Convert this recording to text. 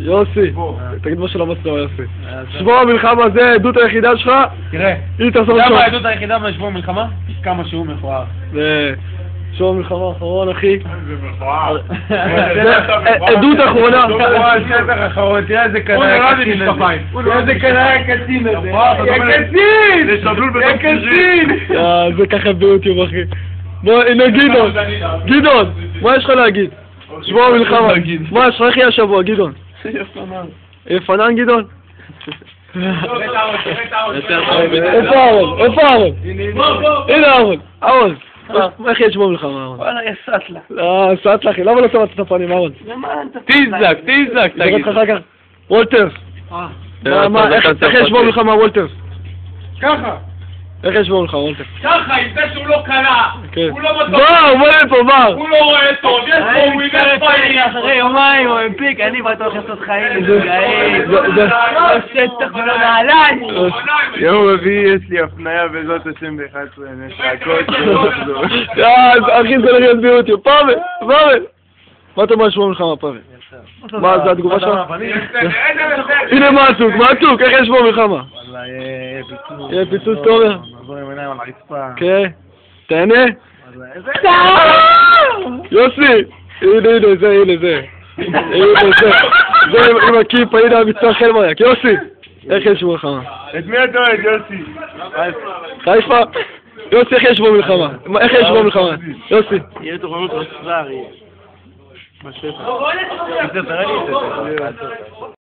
יוסי, תגיד משהו למצלמה יוסי. שבוע המלחמה זה העדות היחידה שלך? תראה, למה העדות היחידה משבוע המלחמה? כמה שהוא מכוער. שבוע המלחמה האחרון אחי. זה מכוער. עדות אחרונה. שטח אחרון, תראה איזה קנאי הקצין הזה. תראה איזה קנאי הקצין הזה. יא קצין! זה ככה ביוטיוב אחי. בוא, הנה גדעון, מה יש לך להגיד? שבוע המלחמה, מה יש לך איך יהיה השבוע גדעון? יפנן גדעון? איפה אהרון? הנה אהרון, איך יהיה שבוע המלחמה אהרון? וואלה, יא סטלה. סטלה אחי, למה לא צבעת את הפנים אהרון? תיזק, תגיד אחר כך, וולטרס. איך יש שבוע המלחמה וולטרס? ככה. איך יש שבוע המלחמה וולטרס? ככה, עם זה שהוא לא קלה, הוא לא מטור, הוא לא רואה טוב, יש פה ווינר פיירי. אחרי יומיים הוא המפיק, אני בטוח לעשות חיים משוגעים. לא שטח ולא נעליים. יום רביעי יש לי הפניה בעזרת השם ב-11 נשרקות. אחי זה לראות ביוטיוב, פאבל. מה אתה אומר שבוע המלחמה פאבל? מה זה התגובה שלך? הנה מעצוק, איך יש שבוע המלחמה? יהיה פיצוץ תומר. נעבור עם עיניים על הרצפה. כן. תהנה? יוסי! הנה זה. זה עם הכיפה, הנה המצטר חלמריק. יוסי! איך יש שבוע מלחמה? את מי אתה אוהד יוסי? חיפה? יוסי, איך יש שבוע מלחמה? איך יש שבוע מלחמה? יוסי. יהיה תורנות רצפה, יהיה. בשטח. תראה לי את זה.